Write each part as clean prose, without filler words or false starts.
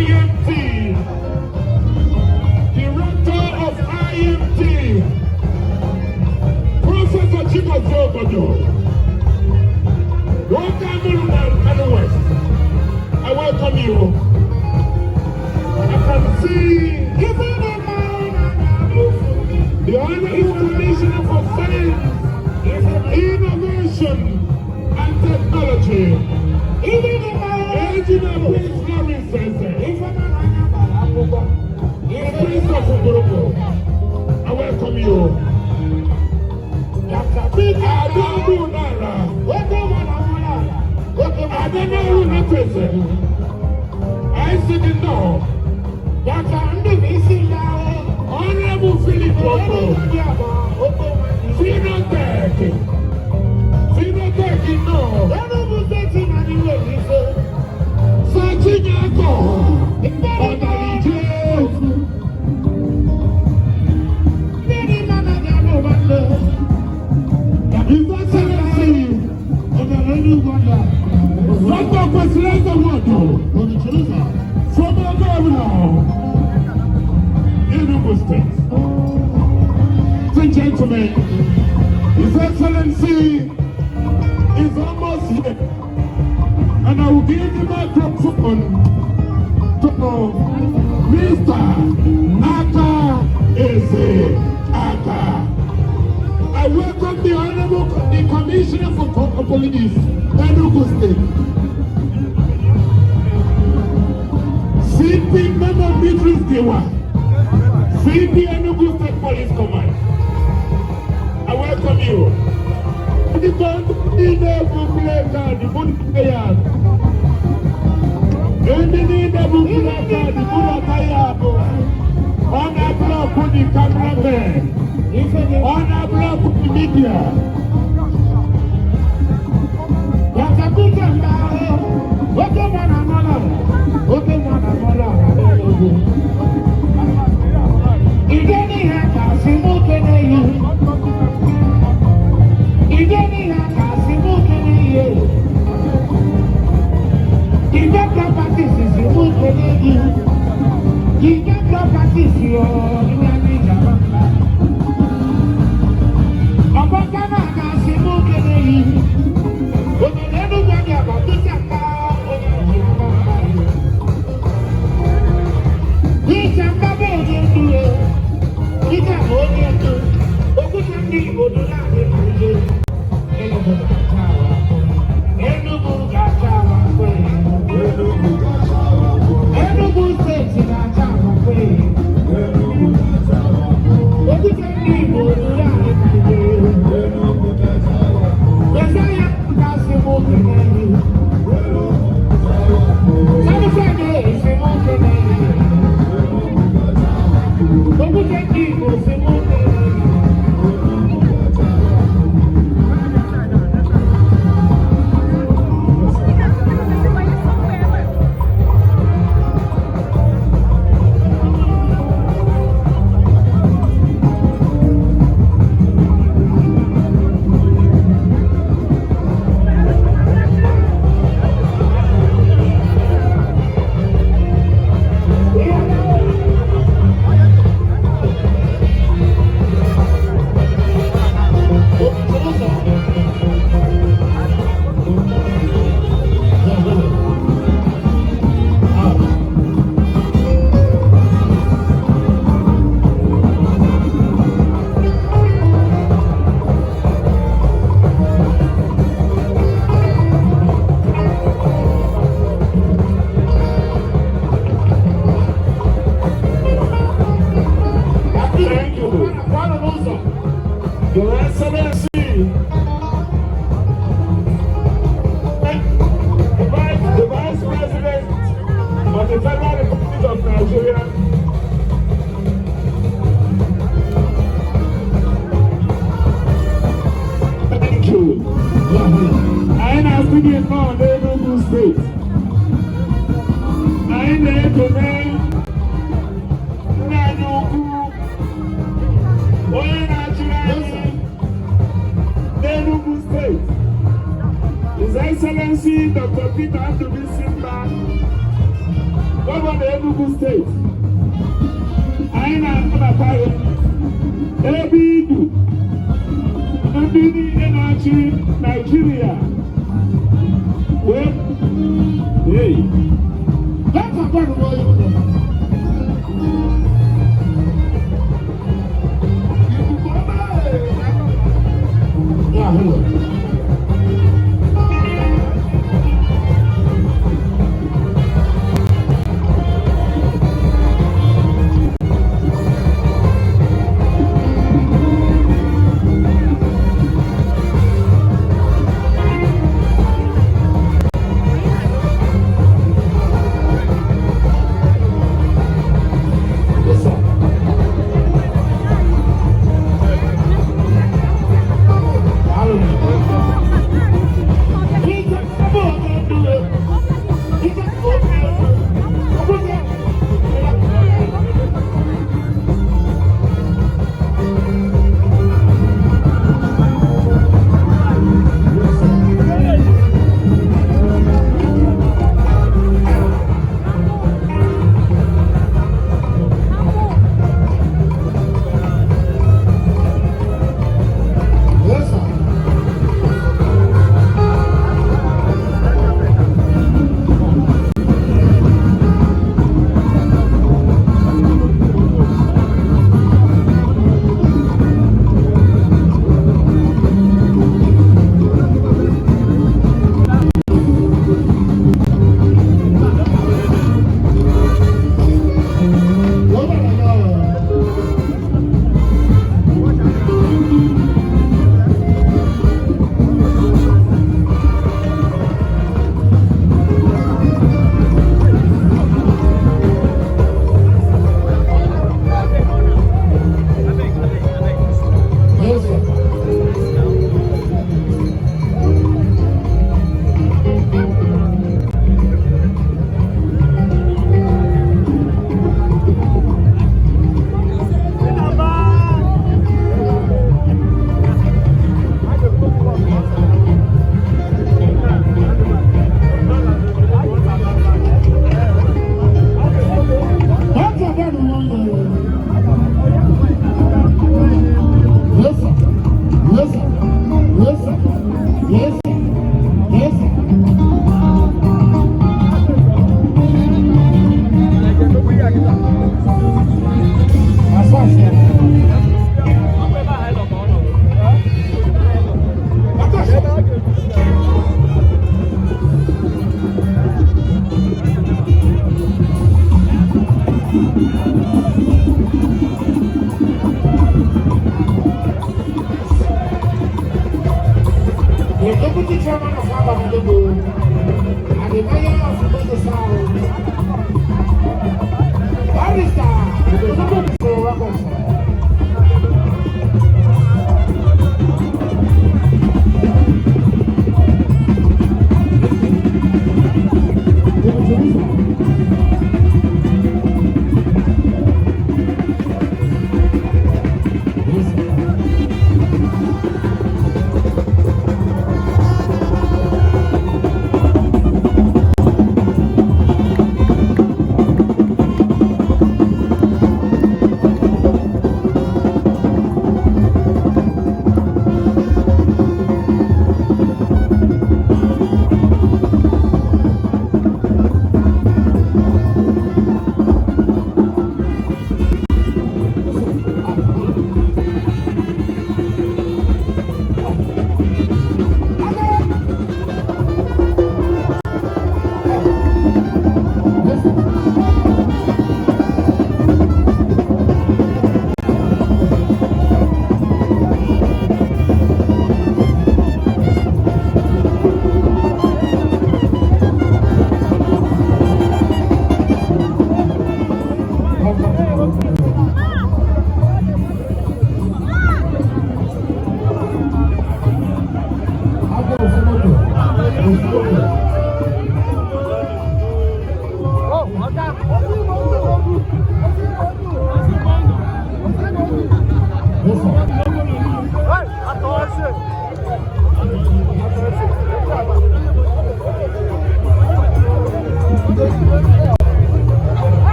IMT, Director of IMT, Professor Chigozogodo. Welcome to the West. I welcome you. I can see the Honorable Commissioner for Science, Innovation and Technology. Engineer Prince Lawrence, Prince of Ugorogo. I welcome you. I don't know who that is. I see the door. Honorable Philip Oto. Finotech, no. Sachinyako. His Excellency, Dr. President former Governor, Enugu State. Gentlemen, His Excellency is almost here, and I will give the microphone to Mr. Aka Eze Aka. I welcome the Honorable Commissioner for Police, Enugu State. CP Member Beatrice Dewa, CP Enugu State Police Command. I welcome you. The country never play card, the good player. And the need of play card, the good player. On a block with the cameraman. On a block with the media. What's a good one now? What's a one another? What's a one another? You don't have to see more than you. Your Excellency, the Vice President of the Federal Republic of Nigeria, thank you. I am speaking for the Enugu State. I am there today. Enugu State. His Excellency Dr. Ndubuisi Mbah Governor Enugu State. Anyị na-anabata ya ebe idu ndị niile na-achị Naịjirịa wee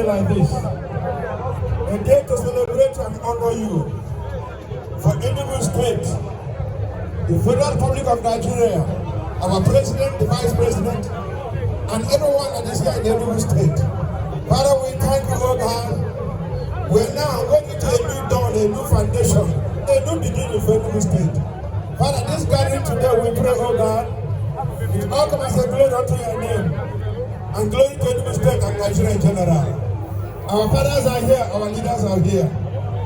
Like this, a day to celebrate and honor you for Enugu State, the Federal Republic of Nigeria, our President, the Vice President, and everyone that is here in Enugu State. Father, we thank you, Lord God. We're now going into a new dawn, a new foundation, a new beginning for Enugu State. Father, this gathering today, we pray, oh God, it all come as a glory unto your name, and glory to Enugu State and Nigeria in general. Our fathers are here, our leaders are here.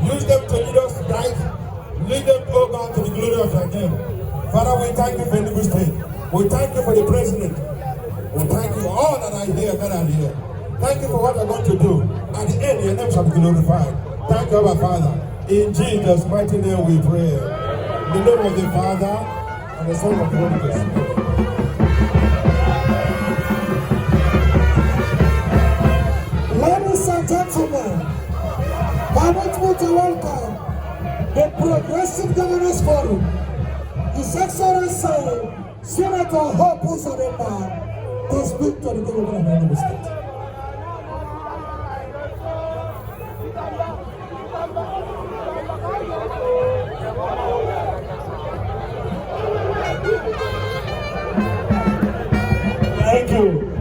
Use them to lead us right. Lead them, oh God, to the glory of your name. Father, we thank you for Enugu State. We thank you for the president. We thank you for all that are here, that are here. Thank you for what you're going to do. At the end, your name shall be glorified. Thank you, our Father. In Jesus' mighty name we pray. In the name of the Father, and the Son of the Holy Ghost. Ladies and gentlemen, permit me to welcome the Progressive Governors Forum, His Excellency Senator Hope Uzodimma, to speak to the government of Enugu State. Thank you.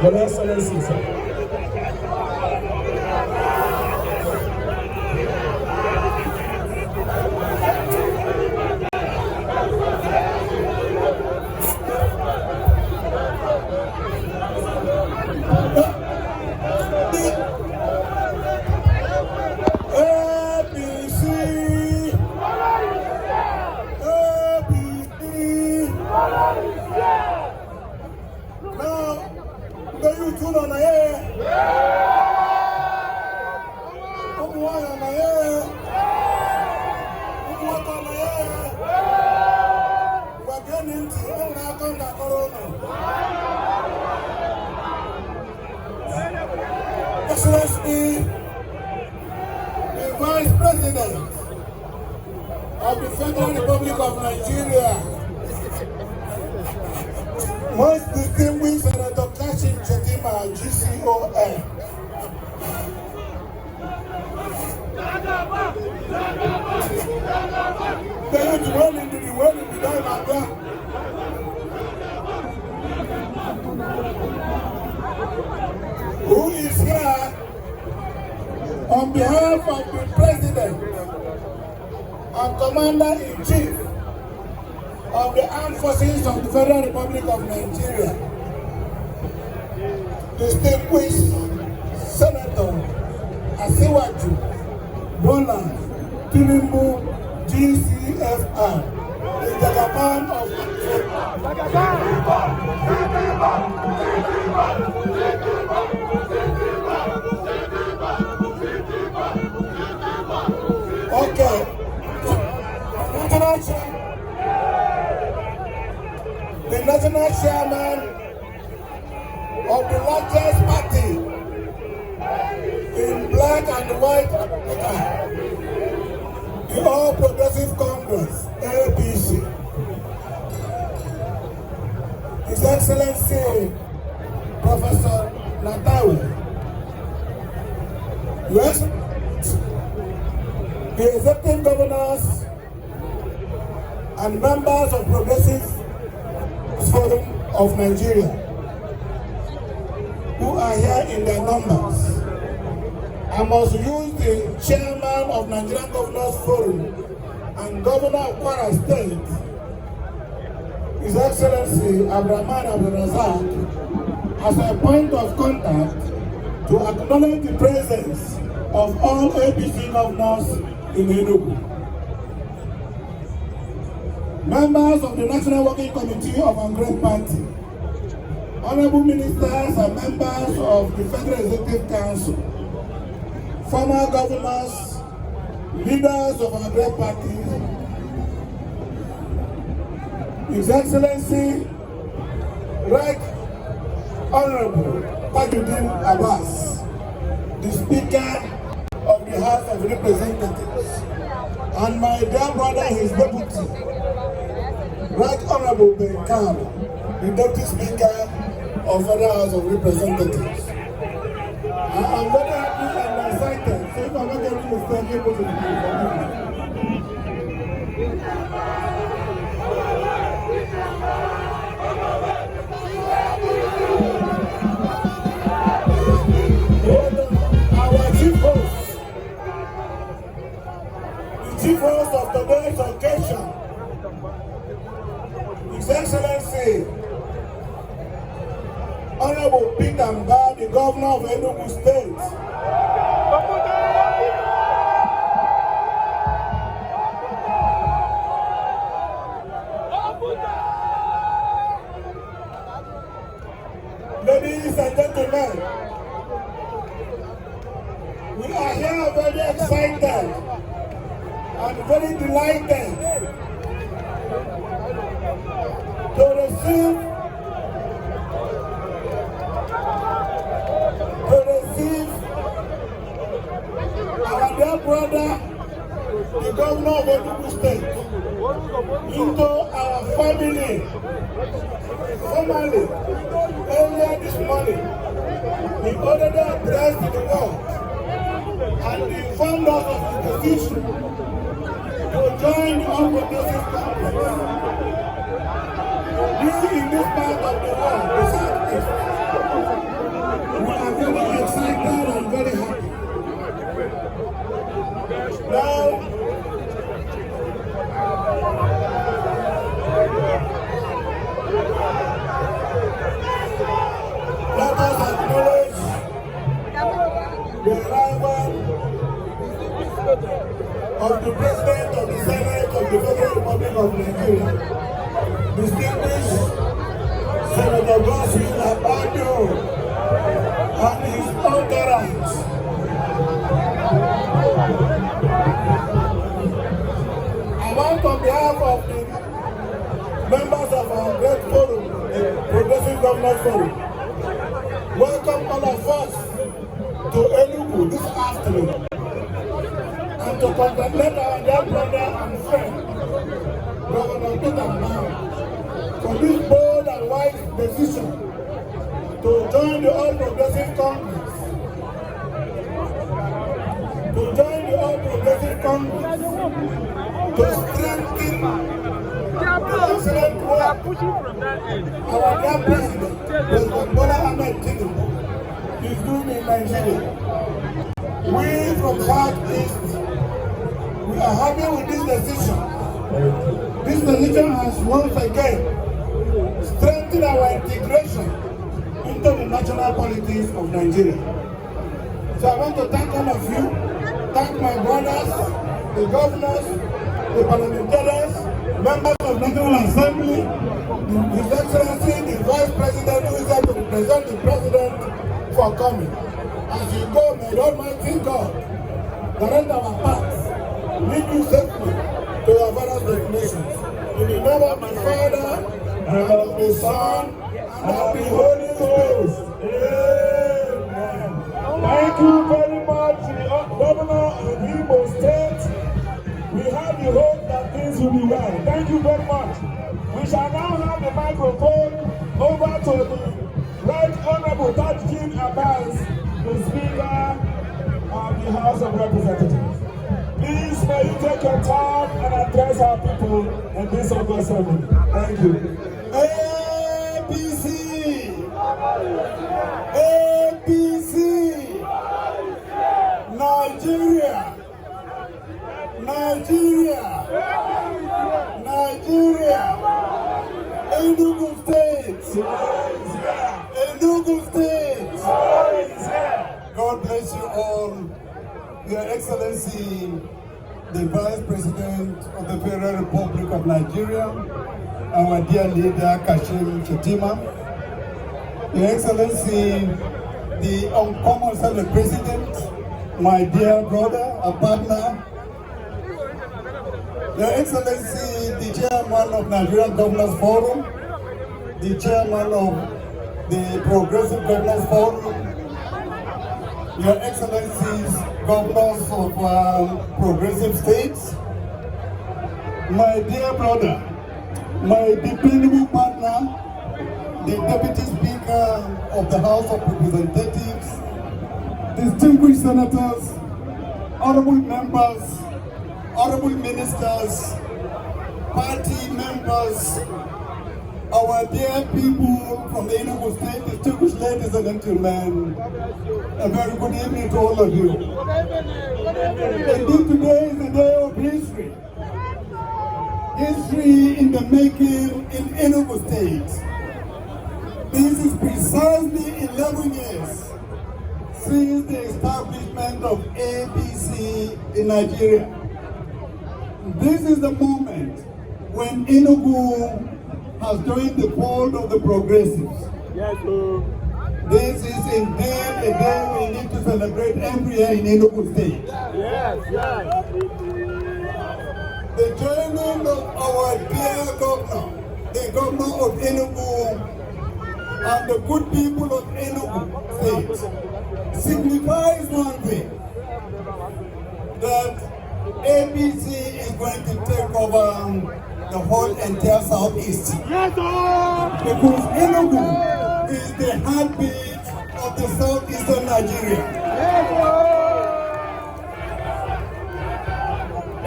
Your Excellency, sir. Excellency, the Vice President of the Federal Republic of Nigeria, most distinguished Senator Kashim Shettima, GCON. Who is here on behalf of the President and Commander-in-Chief of the Armed Forces of the Federal Republic of Nigeria, distinguished Senator Asiwaju Bola Tinubu GCFR, the Jagaban of Okay. The national chairman of the largest party in black and white Africa, the All Progressive Congress, APC, His Excellency Professor Natawe, the executive governors and members of Progressive Forum of Nigeria, who are here in their numbers. I must use the chairman of Nigerian Governors Forum and Governor of Okpara State, His Excellency Abdurrahman Abdulrazak, as a point of contact to acknowledge the presence of all APC governors in Enugu. Members of the National Working Committee of our great party, honorable ministers and members of the Federal Executive Council, former governors, leaders of our great party, His Excellency, Right Honorable Tajuddin Abbas, the Speaker of the House of Representatives, and my dear brother, his deputy, Right Honorable Ben Kam, the Deputy Speaker of the House of Representatives. I'm very happy and excited, so if I'm not getting mistake, able to our chief host, the chief host of today's occasion, His Excellency Honorable Peter Mbah, the Governor of Enugu State. Ladies and gentlemen, we are here very excited and very delighted to receive our dear brother, the Governor of Enugu State, into our family. Formally, earlier this morning, he ordered address to the world and informed us of his decision to join the All Progressive Congress. We in this part of the world, the Southeast, we are very excited and very happy. Now, let us acknowledge the arrival of the President of the Senate of the Federal Republic of Nigeria, distinguished Senator Godswill Akpabio, and his entourage. I want on behalf of the members of our great forum, the Progressive Governors Forum, welcome all of us to Enugu this afternoon, and to congratulate our dear brother and friend, Governor Peter Mbah, for this bold and wise decision to join the All Progressive Congress. To strengthen the excellent work our dear President, President Bola Ahmed Tinubu, is doing in Nigeria. We from Southeast, we are happy with this decision. This decision has once again strengthened our integration into the national politics of Nigeria. So I want to thank all of you, thank my brothers, the governors, the parliamentarians, members of National Assembly, His Excellency, the Vice President who is here to represent the President for coming. As you go, may the Almighty God direct our paths, lead you safely to your various destinations. In the name of the Father, and of the Son, and of the Holy Ghost. Amen. Thank you very much, Governor of Imo State. We have the hope that things will be well. Thank you very much. We shall now have the microphone over to the Right Honorable Tajin Abbas, the Speaker of the House of Representatives. Please may you take your time and address our people in this August ceremony. Thank you. APC! APC! Nigeria! Nigeria! Nigeria! Enugu State! Enugu State! God bless you all. Your Excellency, the Vice President of the Federal Republic of Nigeria, our dear leader, Kashim Shettima, Your Excellency, the uncommon Senate President, my dear brother, a partner, Your Excellency, the Chairman of Nigerian Governors Forum, the Chairman of the Progressive Governors Forum, Your Excellencies, Governors of progressive states, my dear brother, my dependable partner, the Deputy Speaker of the House of Representatives, distinguished senators, honorable members, honorable ministers, party members, our dear people from the Enugu State, distinguished ladies and gentlemen, a very good evening to all of you. Indeed, today is a day of history. History in the making in Enugu State. This is precisely 11 years since the establishment of APC in Nigeria. This is the moment when Enugu has joined the fold of the progressives. Yes, sir. This is indeed a day we need to celebrate every year in Enugu State. Yes, yes. The joining of our dear governor, the governor of Enugu, and the good people of Enugu State signifies one thing, that APC is going to take over the whole entire Southeast. Yes, because Enugu is the heartbeat of the Southeastern Nigeria. Yes,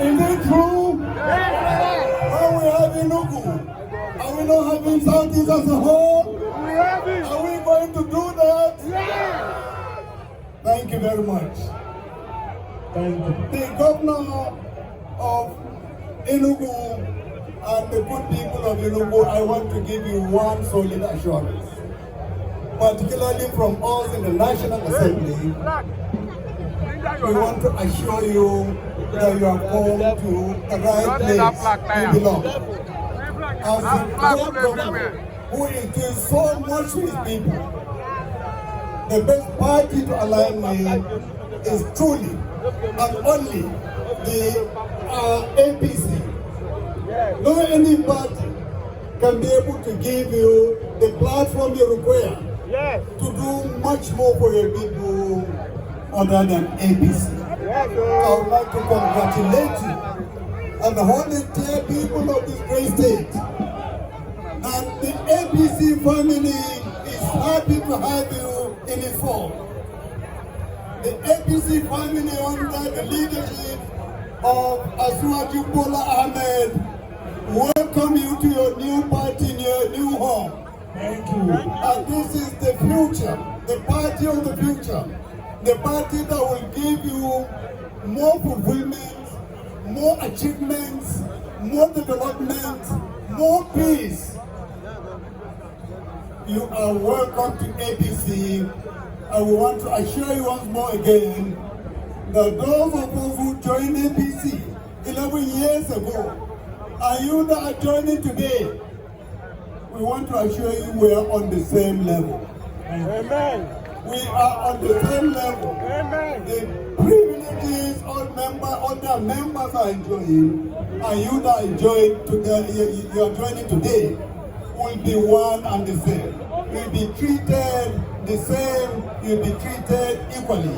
is it true? Yes, when we have Enugu, are we not having Southeast as a whole? Are we going to do that? Yes. Thank you very much. Thank you. The governor of Enugu and the good people of Enugu, I want to give you one solid assurance, particularly from us in the National Assembly. We want to assure you that you have come to the right place you belong. As the government who is doing so much for his people, the best party to align with is truly and only the APC. No any party can be able to give you the platform you require to do much more for your people other than APC. I would like to congratulate you and the whole entire people of this great state. And the APC family is happy to have you in its fold. The APC family under the leadership of Asuwaju Bola Ahmed welcome you to your new party, your new home. Thank you. And this is the future, the party of the future, the party that will give you more fulfillment, more achievements, more development, more peace. You are welcome to APC. I want to assure you once more again that those of us who joined APC 11 years ago and you that are joining today, we want to assure you we are on the same level. Amen. We are on the same level. Amen. The privileges all their members are enjoying, and you that you are joining today will be one and the same. You'll be treated the same, you'll be treated equally.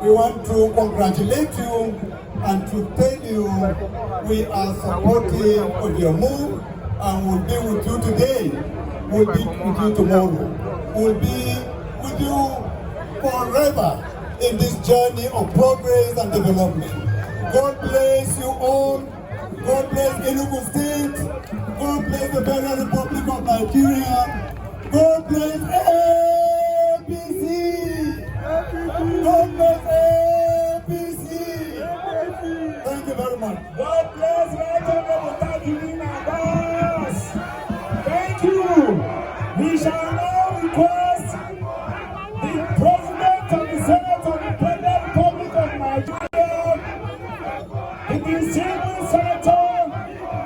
We want to congratulate you and to tell you we are supportive of your move and we'll be with you today, we'll be with you tomorrow, we'll be with you forever in this journey of progress and development. God bless you all. God bless Enugu State. God bless the Federal Republic of Nigeria. God bless APC. God bless APC. Thank you very much. God bless Right Honorable Tajudeen Abbas. Thank you. We shall now request the President of the Senate of the Federal Republic of Nigeria, the distinguished Senator,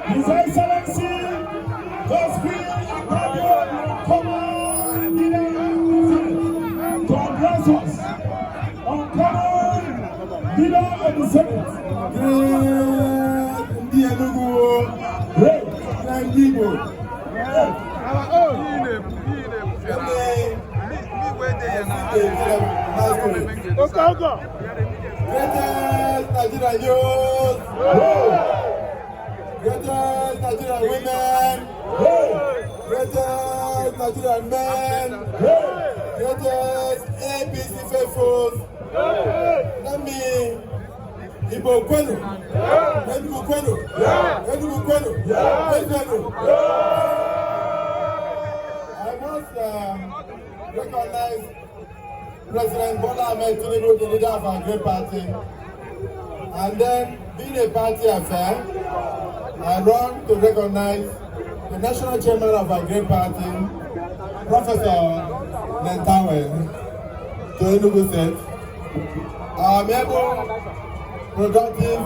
His Excellency, Godswill Okpara, to address us. Okpara, leader of the Senate. Great Enugu, Great. great people. Greatest Nigerian youth, greatest Nigerian women, greatest Nigerian men, greatest APC faithfuls. Let me Ibo Kwenu, Enugu Kwenu, Enugu Kwenu, Kwenu. I must recognize President Bola Ahmed Tinubu, the leader of our great party. And then, being a party affair, I run to recognize the national chairman of our great party, Professor Nentawe, to Enugu State. Our able, productive,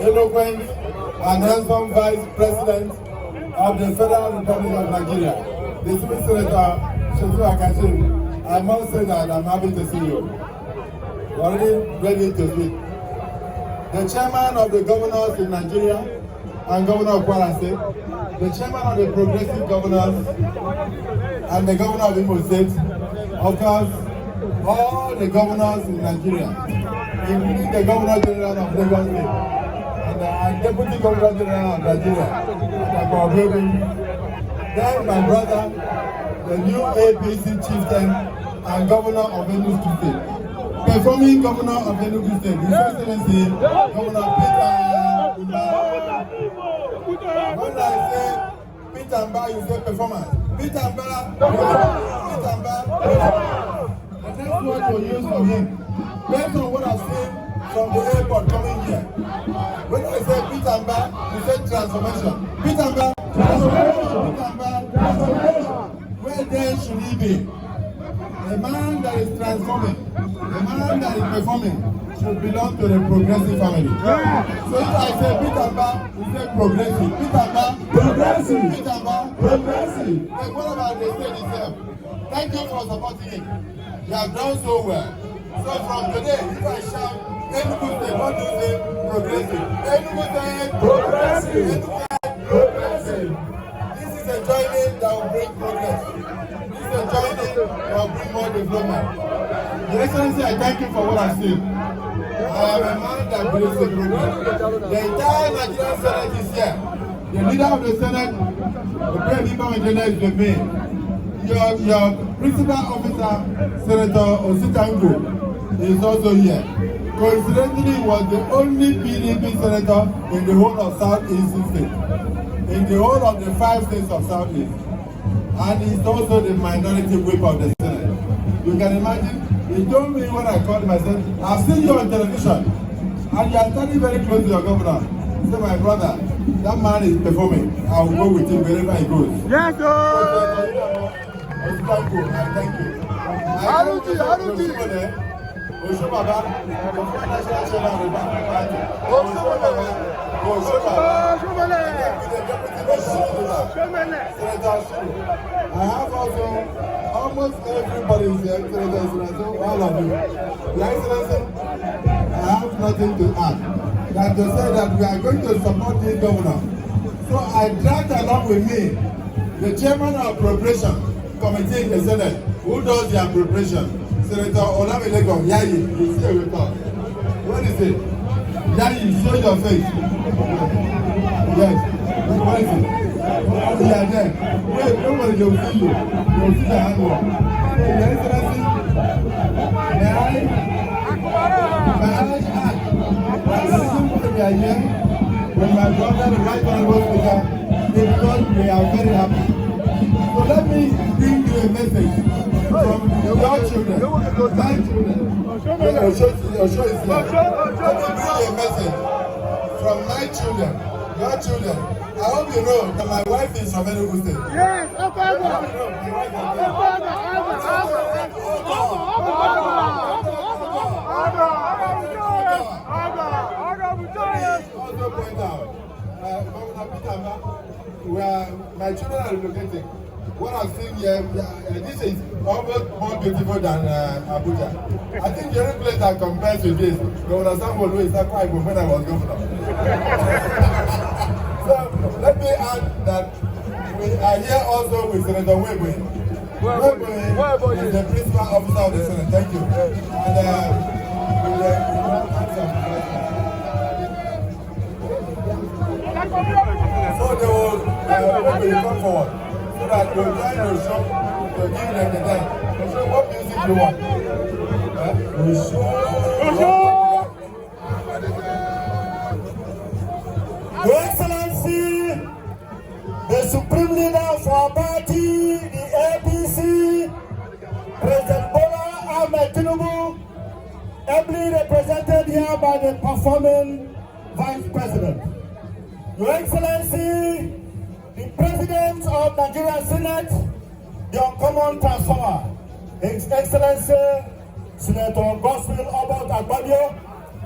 eloquent, and handsome Vice President of the Federal Republic of Nigeria, the Swiss Senator, Shetu Akashim. I must say that I'm happy to see you. You're already ready to speak. The chairman of the governors in Nigeria and Governor of Okpara State, the chairman of the progressive governors and the governor of Imo State, of course, all the governors in Nigeria, including the Governor General of Lagos State and the Deputy Governor General of Nigeria, then my brother, the new APC chieftain and Governor of Enugu State, performing Governor of Enugu State, His Excellency Governor Peter Mbah. When I say Peter Mbah, you say performance. Peter Mbah, Peter Mbah. The next word to use for him, based on what I've seen from the airport coming here. When I say Peter Mbah, you say transformation. Peter Mbah, transformation. Peter Mbah, transformation. Where then should he be? A man that is transforming, a man that is performing, should belong to the progressive family. So if I say Peter Mbah, we say progressive. Peter Mbah, progressive. Peter Mbah, progressive. Like what about the state itself? Thank you for supporting it. You have done so well. So from today, if I shout, Enugu State, what do you say? Progressive. Enugu State, progressive. Enugu State, progressive. This is a journey that will bring progress. This is a journey that will bring more development. Your Excellency, I thank you for what I've seen. I am a man that believes in progress. The entire Nigerian Senate is here. The leader of the Senate, the President of the is with me. Your principal officer, Senator Ositango, is also here. Coincidentally, he was the only PDP senator in the whole of Southeast State, in the whole of the 5 states of Southeast. And he's also the minority whip of the Senate. You can imagine, he told me when I called myself, I've seen you on television. I and you are standing very close to your governor. Say, my brother, that man is performing. I will go with him wherever he goes. Yes, sir. Thank you. I have also almost everybody here, all of you. Your Excellency, I have nothing to add. That to say that we are going to support this governor. So I dragged along with me the chairman of appropriation committee in the Senate, who does the appropriation, Senator Olamilego Yayi, is here with us. What is it? Yayi, show your face. Yes. What is it? You are there. Wait, nobody will see you. They will see the handwork. Your Excellency, may I ask? The reason why we are here, when my brother, the right honorable speaker, is because we are very happy. So let me bring you a message from your children, my children. Osho is here. Let me bring you a message from my children, your children. I hope you know that my wife is from Enugu State. Yes, Okpara. Also point out, where my children are relocating. What I've seen here, this is almost more beautiful than Abuja. I think the only place that compares with this, Governor Samuel is not quite when I was governor. So let me add that we are here also with Senator Webwe. Webwe is the principal officer of the Senate. Thank you. So they will come forward so that we'll try to show, to give them the time. So what music do you want? Your Excellency, the Supreme Leader of our party, the APC, President Bola Ahmed Tinubu, ably represented here by the performing Vice President. Your Excellency, the President of Nigerian Senate, the uncommon transformer, His Excellency, Senator Gospel Obot Agbadio,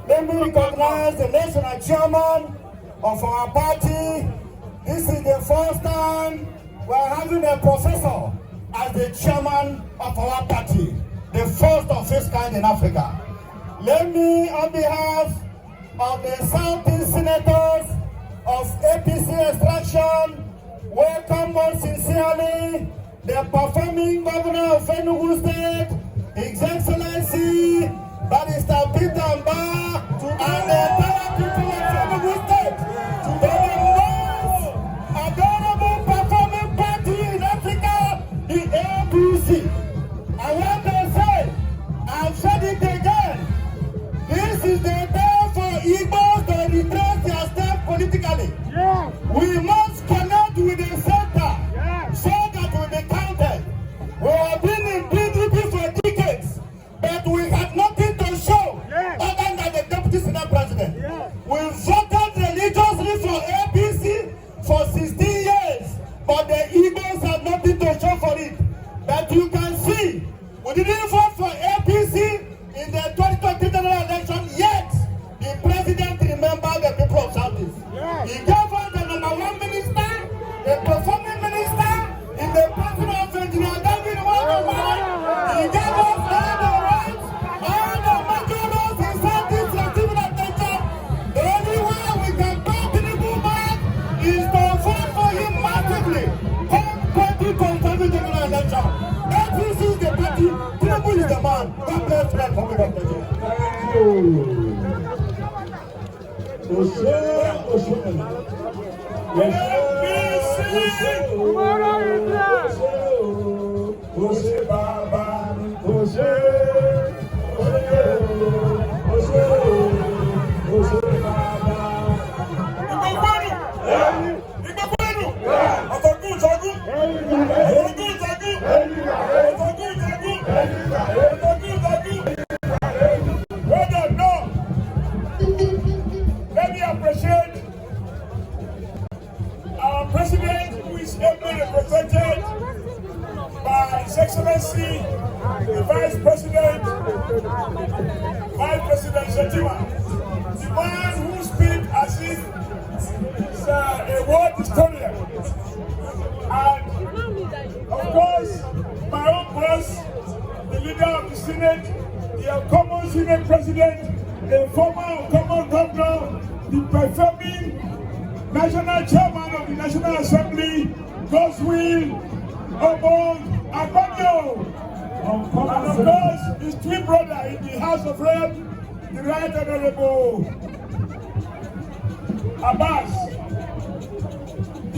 let me recognize the national chairman of our party. This is the first time we're having a professor as the chairman of our party, the first of its kind in Africa. Let me, on behalf of the Southeast Senators of APC extraction, welcome most sincerely the performing governor of Enugu State, His Excellency, Barrister Peter Mbah, and the entire people of Enugu State, the most adorable performing party in Africa, the APC. I want to say, I've said it again, this is the day for Igbos to retrace their step politically. Yes. We must connect with the center so that we'll be counted. We have been in PDP for decades, but we have nothing to show other than the Deputy Senate President. We voted religiously for APC for 16 years, but the Igbos have nothing to show for it. But you can see, we didn't vote for APC in the 2020 general election yet. The president remembered the people of Southeast. He gave us the #1 minister, the performing minister, in the person of Engineer David Wagomar. He gave us all the rights, all the materials in Southeast for civil attention. The only way we can back the movement is to vote for him massively. Come 2027 general election. APC is the party, Tinubu is the man. God bless the Republic of Nigeria. president, who is ably represented by His Excellency, the Vice President Shetima, the man who speaks as if he's a world historian. And of course, my own boss, the leader of the Senate, the common Senate President, the former common governor, the performing National Chairman of the National Assembly, Goswill Obong Akpabio, and of course his twin brother in the House of Rep, the Right Honorable Abbas. I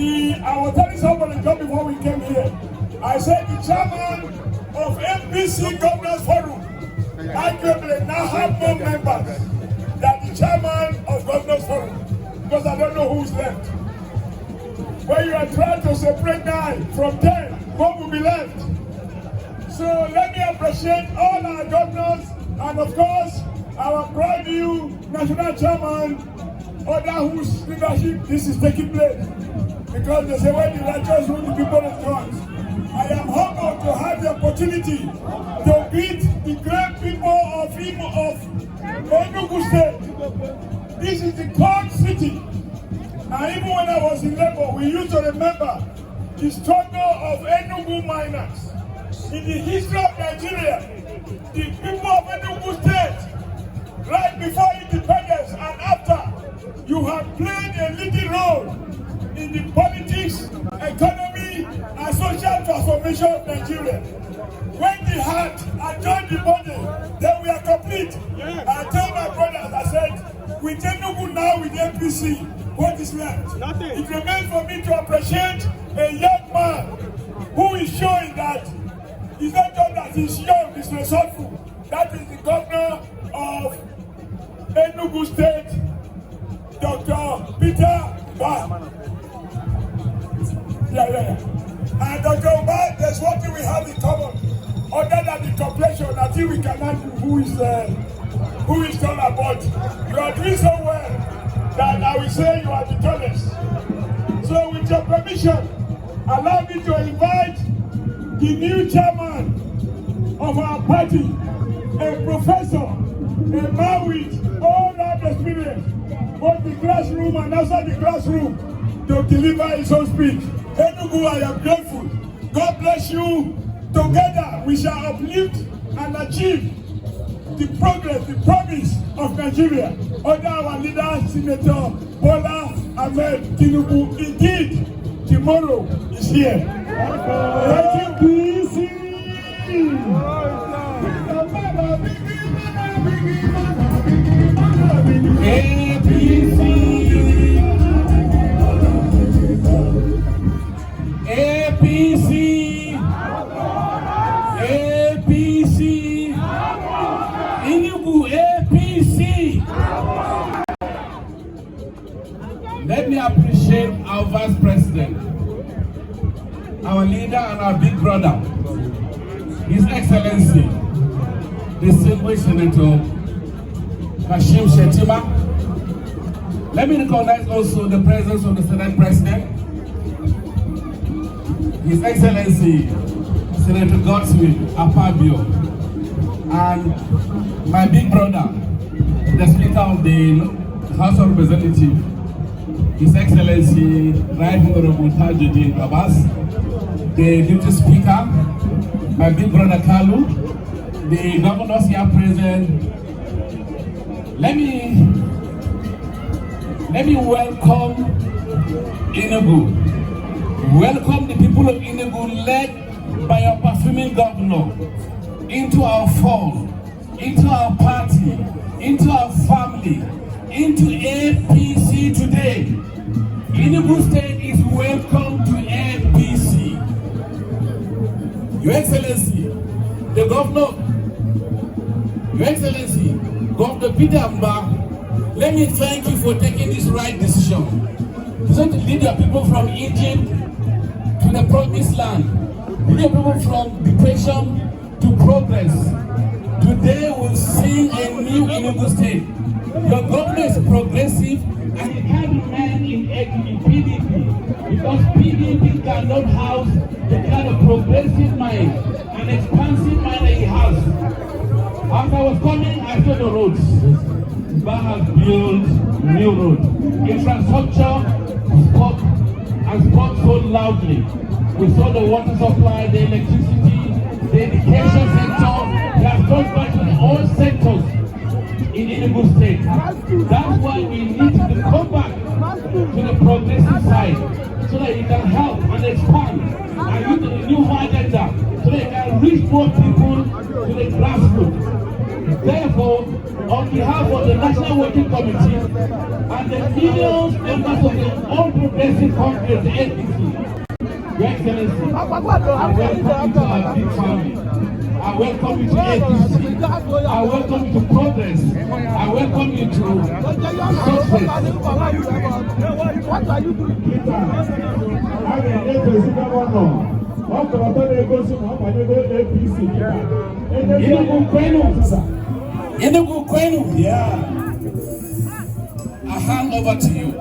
was telling somebody just before we came here, I said the chairman of APC Governors Forum arguably now have more members than the chairman of Governors Forum, because I don't know who's left. When you are trying to separate 9 from 10, what will be left? So let me appreciate all our governors and of course our brand new national chairman, under whose leadership this is taking place. Because they say when the righteous rule, the people of God. I am humbled to have the opportunity to meet the great people of Enugu State. This is the cold city. And even when I was in labor, we used to remember the struggle of Enugu miners. In the history of Nigeria, the people of Enugu State, right before independence and after, you have played a leading role in the politics, economy, and social transformation of Nigeria. When the heart had joined the body, then we are complete. I told my brothers, I said, with Enugu now with APC, what is left? Nothing. It remains for me to appreciate a young man who is showing that it's not just that he's young, he's resourceful. That is the governor of Enugu State, Dr. Peter Mbah. And Dr. Mbah, there's one thing we have in common. Other than the complexion, I think we cannot do who is tall about. You are doing so well that I will say you are the tallest. So with your permission, allow me to invite the new chairman of our party, a professor, a man with all-round experience, both the classroom and outside the classroom, to deliver his own speech. Enugu, I am grateful. God bless you. Together we shall uplift and achieve the progress, the promise of Nigeria under our leader, Senator Bola Ahmed Tinubu. Indeed, tomorrow is here. Thank you, APC. Enugu APC. Let me appreciate our Vice President, our leader and our big brother, His Excellency, distinguished Senator Kashim Shetima. Let me recognize also the presence of the Senate President, His Excellency Senator Goswill Akpabio, and my big brother, the Speaker of the House of Representatives, His Excellency Right Honorable Tajuddin Abbas, the Deputy Speaker, my big brother Kalu, the governors here present. Let me welcome Enugu. Welcome the people of Enugu, led by our perfuming governor, into our fold, into our party, into our family, into APC today. Enugu State is welcome to APC. Your Excellency, the governor, Your Excellency, Governor Peter Mbah, let me thank you for taking this right decision. To lead your people from Egypt to the promised land, lead your people from depression to progress. Today we'll see a new Enugu State. Your government is progressive and a hard man in PDP. because PDP cannot house the kind of progressive mind and expansive mind that he has. As I was coming, I saw the roads. Mbah has built new roads. Infrastructure spoke so loudly. We saw the water supply, the electricity, the education sector. They have gone back to all sectors in Enugu State. That's why we need to come back to the progressive side so that it can help and expand and use the new agenda so that it can reach more people to the grassroots. Therefore, on behalf of the National Working Committee and the millions members of the All Progressive Congress, the APC, Your Excellency, I welcome you to our big family. I welcome you to APC. I welcome you to progress. I welcome you to success. What are you doing? Enugu Kwenu. Yeah. I hand over to you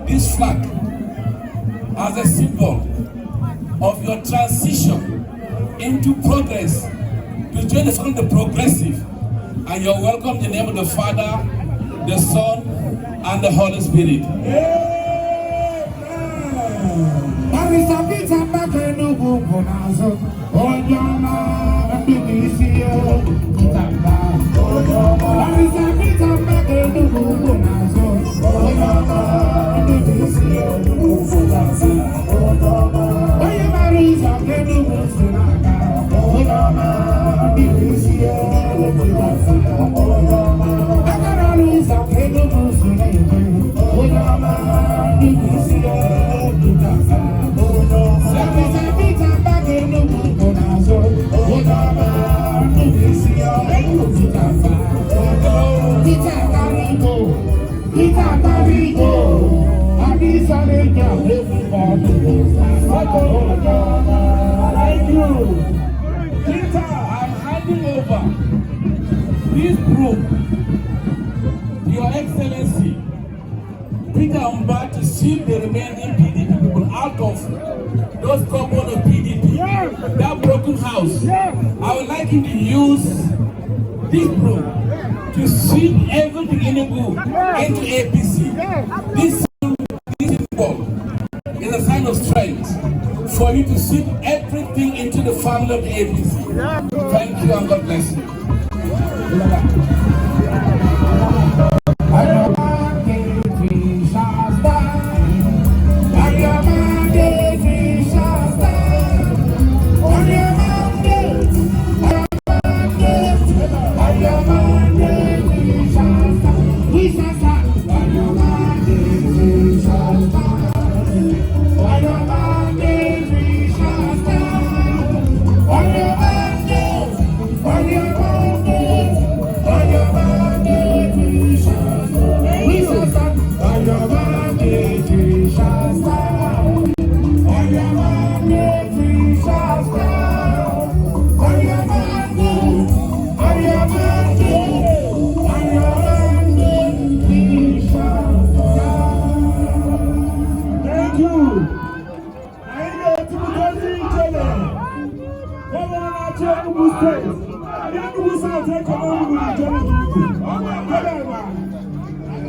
this flag as a symbol of your transition into progress to join the family of the progressive, and you're welcome in the name of the Father, the Son, and the Holy Spirit. Thank you. I'm handing over this group to Your Excellency Peter Mbah to see the remaining PDP people out of those cupboard of PDP, that broken house. I would like him to use this group to sweep everything in Enugu into APC. This symbol is a sign of strength for you to sweep everything into the family of the APC. Thank you and God bless you.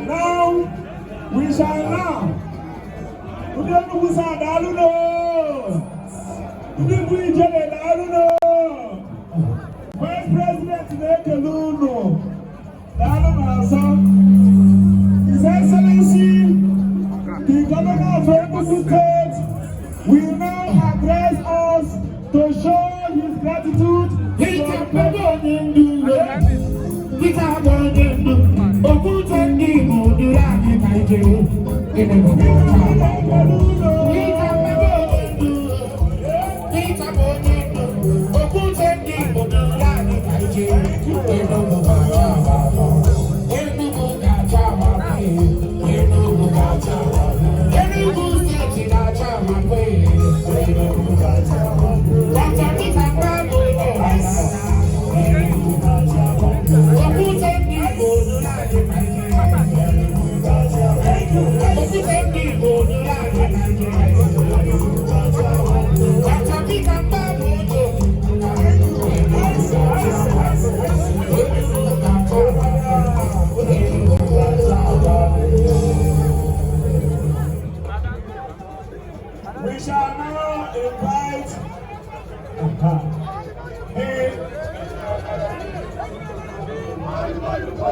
Now we shall now. Vice President His Excellency, the Governor of Enugu State, will now address us to show his gratitude. We shall now invite